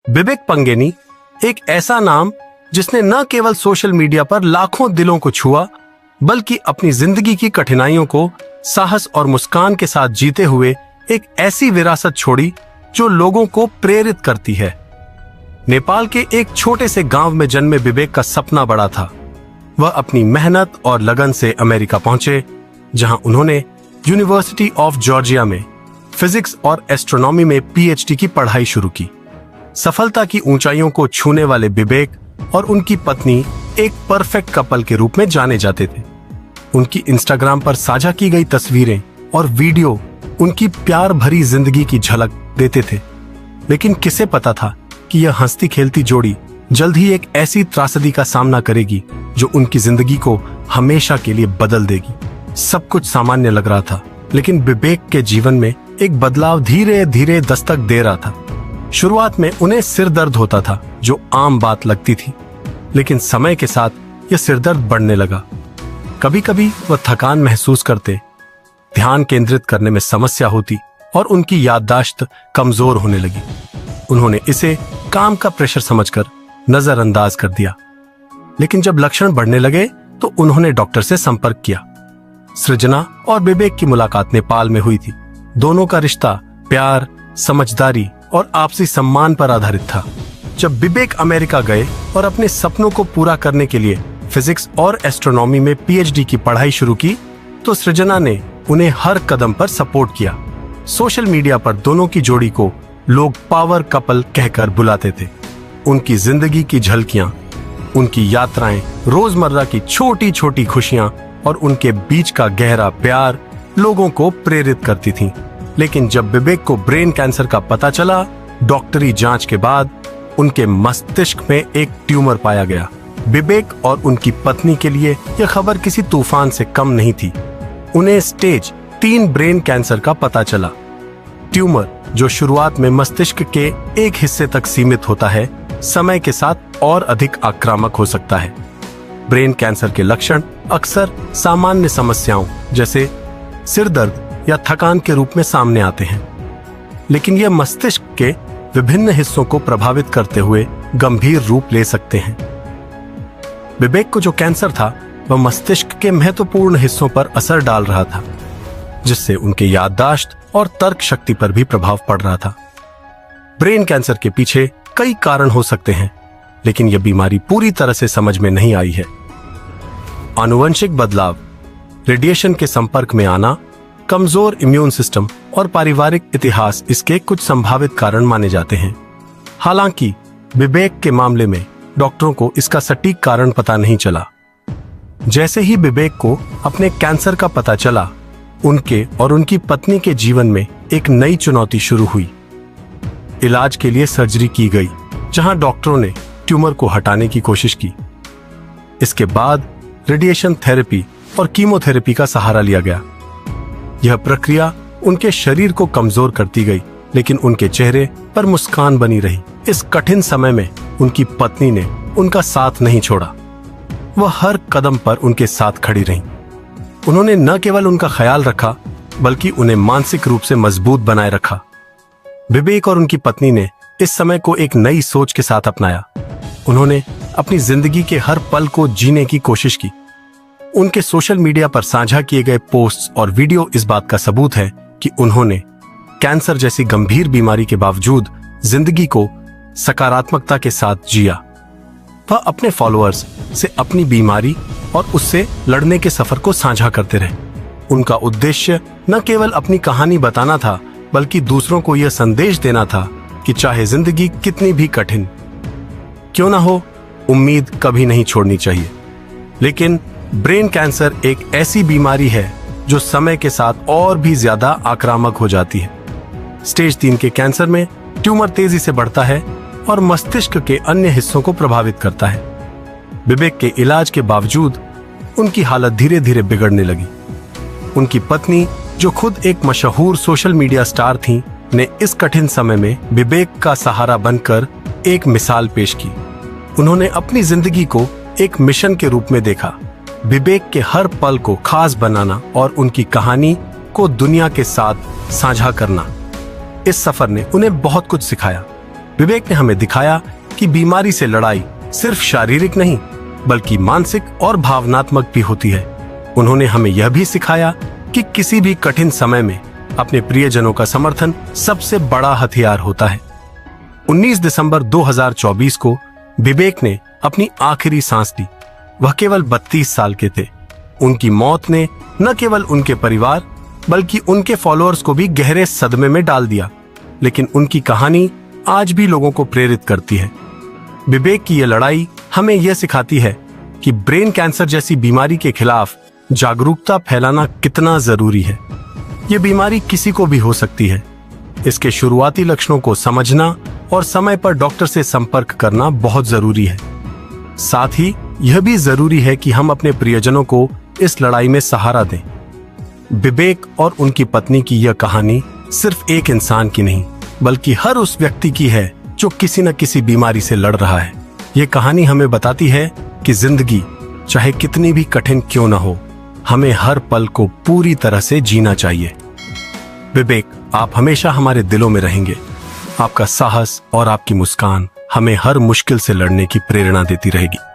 बिबेक पंगेनी एक ऐसा नाम जिसने न केवल सोशल मीडिया पर लाखों दिलों को छुआ, बल्कि अपनी जिंदगी की कठिनाइयों को साहस और मुस्कान के साथ जीते हुए एक ऐसी विरासत छोड़ी जो लोगों को प्रेरित करती है। नेपाल के एक छोटे से गांव में जन्मे बिबेक का सपना बड़ा था। वह अपनी मेहनत और लगन से अमेरिका पहुंचे, जहां उन्होंने यूनिवर्सिटी ऑफ जॉर्जिया में फिजिक्स और एस्ट्रोनॉमी में पीएचडी की पढ़ाई शुरू की। सफलता की ऊंचाइयों को छूने वाले बिबेक और उनकी पत्नी एक परफेक्ट कपल के रूप में जाने जाते थे। उनकी इंस्टाग्राम पर साझा की गई तस्वीरें और वीडियो उनकी प्यार भरी जिंदगी की झलक देते थे। लेकिन किसे पता था कि यह हंसती खेलती जोड़ी जल्द ही एक ऐसी त्रासदी का सामना करेगी जो उनकी जिंदगी को हमेशा के लिए बदल देगी। सब कुछ सामान्य लग रहा था, लेकिन बिबेक के जीवन में एक बदलाव धीरे धीरे दस्तक दे रहा था। शुरुआत में उन्हें सिर दर्द होता था, जो आम बात लगती थी, लेकिन समय के साथ यह सिरदर्द बढ़ने लगा। कभी कभी वह थकान महसूस करते, ध्यान केंद्रित करने में समस्या होती और उनकी याददाश्त कमजोर होने लगी। उन्होंने इसे काम का प्रेशर समझकर नजरअंदाज कर दिया, लेकिन जब लक्षण बढ़ने लगे तो उन्होंने डॉक्टर से संपर्क किया। सृजना और बिबेक की मुलाकात नेपाल में हुई थी। दोनों का रिश्ता प्यार, समझदारी और आपसी सम्मान पर आधारित था। जब बिबेक अमेरिका गए और अपने सपनों को पूरा करने के लिए फिजिक्स और एस्ट्रोनॉमी में पीएचडी की पढ़ाई शुरू की, तो सृजना ने उन्हें हर कदम पर सपोर्ट किया। सोशल मीडिया पर दोनों की जोड़ी को लोग पावर कपल कहकर बुलाते थे। उनकी जिंदगी की झलकियां, उनकी यात्राएं, रोजमर्रा की छोटी छोटी खुशियां और उनके बीच का गहरा प्यार लोगों को प्रेरित करती थीं। लेकिन जब बिबेक को ब्रेन कैंसर का पता चला, डॉक्टरी जांच के बाद उनके मस्तिष्क में एक ट्यूमर पाया गया। बिबेक और उनकी पत्नी के लिए यह खबर किसी तूफान से कम नहीं थी। उन्हें स्टेज 3 ब्रेन कैंसर का पता चला। ट्यूमर, जो शुरुआत में मस्तिष्क के एक हिस्से तक सीमित होता है, समय के साथ और अधिक आक्रामक हो सकता है। ब्रेन कैंसर के लक्षण अक्सर सामान्य समस्याओं जैसे सिर दर्द या थकान के रूप में सामने आते हैं, लेकिन यह मस्तिष्क के विभिन्न हिस्सों को प्रभावित करते हुए गंभीर रूप ले सकते हैं। बिबेक को जो कैंसर था, वह मस्तिष्क के महत्वपूर्ण हिस्सों पर असर डाल रहा था, जिससे उनके याददाश्त और तर्क शक्ति पर भी प्रभाव पड़ रहा था। ब्रेन कैंसर के पीछे कई कारण हो सकते हैं, लेकिन यह बीमारी पूरी तरह से समझ में नहीं आई है। आनुवंशिक बदलाव, रेडिएशन के संपर्क में आना, कमजोर इम्यून सिस्टम और पारिवारिक इतिहास इसके कुछ संभावित कारण माने जाते हैं। हालांकि बिबेक के मामले में डॉक्टरों को इसका सटीक कारण पता नहीं चला। जैसे ही बिबेक को अपने कैंसर का पता चला, उनके और उनकी पत्नी के जीवन में एक नई चुनौती शुरू हुई। इलाज के लिए सर्जरी की गई, जहां डॉक्टरों ने ट्यूमर को हटाने की कोशिश की। इसके बाद रेडिएशन थेरेपी और कीमोथेरेपी का सहारा लिया गया। यह प्रक्रिया उनके शरीर को कमजोर करती गई, लेकिन उनके चेहरे पर मुस्कान बनी रही। इस कठिन समय में उनकी पत्नी ने उनका साथ नहीं छोड़ा। वह हर कदम पर उनके साथ खड़ी रही। उन्होंने न केवल उनका ख्याल रखा, बल्कि उन्हें मानसिक रूप से मजबूत बनाए रखा। बिबेक और उनकी पत्नी ने इस समय को एक नई सोच के साथ अपनाया। उन्होंने अपनी जिंदगी के हर पल को जीने की कोशिश की। उनके सोशल मीडिया पर साझा किए गए पोस्ट्स और वीडियो इस बात का सबूत है कि उन्होंने कैंसर जैसी गंभीर बीमारी के बावजूद जिंदगी को सकारात्मकता के साथ जिया। वह अपने फॉलोअर्स से अपनी बीमारी और उससे लड़ने के सफर को साझा करते रहे। उनका उद्देश्य न केवल अपनी कहानी बताना था, बल्कि दूसरों को यह संदेश देना था कि चाहे जिंदगी कितनी भी कठिन क्यों ना हो, उम्मीद कभी नहीं छोड़नी चाहिए। लेकिन ब्रेन कैंसर एक ऐसी बीमारी है जो समय के साथ और भी ज्यादा आक्रामक हो जाती है। स्टेज 3 के कैंसर में ट्यूमर तेजी से बढ़ता है और मस्तिष्क के अन्य हिस्सों को प्रभावित करता है। बिबेक के इलाज के बावजूद उनकी हालत धीरे धीरे बिगड़ने लगी। उनकी पत्नी, जो खुद एक मशहूर सोशल मीडिया स्टार थीं, ने इस कठिन समय में बिबेक का सहारा बनकर एक मिसाल पेश की। उन्होंने अपनी जिंदगी को एक मिशन के रूप में देखा, बिबेक के हर पल को खास बनाना और उनकी कहानी को दुनिया के साथ साझा करना। इस सफर ने उन्हें बहुत कुछ सिखाया। विवेक ने हमें दिखाया कि बीमारी से लड़ाई सिर्फ शारीरिक नहीं बल्कि मानसिक और भावनात्मक भी होती है। उन्होंने हमें यह भी सिखाया कि किसी भी कठिन समय में अपने प्रियजनों का समर्थन सबसे बड़ा हथियार होता है। 19 दिसंबर 2024 को विवेक ने अपनी आखिरी सांस ली। वह केवल 32 साल के थे। उनकी मौत ने न केवल उनके परिवार बल्कि उनके फॉलोअर्स को भी गहरे सदमे में डाल दिया, लेकिन उनकी कहानी आज भी लोगों को प्रेरित करती है। विवेक की यह लड़ाई हमें यह सिखाती है कि ब्रेन कैंसर जैसी बीमारी के खिलाफ जागरूकता फैलाना कितना जरूरी है। यह बीमारी किसी को भी हो सकती है। इसके शुरुआती लक्षणों को समझना और समय पर डॉक्टर से संपर्क करना बहुत जरूरी है। साथ ही यह भी जरूरी है कि हम अपने प्रियजनों को इस लड़ाई में सहारा दें। विवेक और उनकी पत्नी की यह कहानी सिर्फ एक इंसान की नहीं बल्कि हर उस व्यक्ति की है जो किसी न किसी बीमारी से लड़ रहा है। यह कहानी हमें बताती है कि जिंदगी चाहे कितनी भी कठिन क्यों न हो, हमें हर पल को पूरी तरह से जीना चाहिए। विवेक, आप हमेशा हमारे दिलों में रहेंगे। आपका साहस और आपकी मुस्कान हमें हर मुश्किल से लड़ने की प्रेरणा देती रहेगी।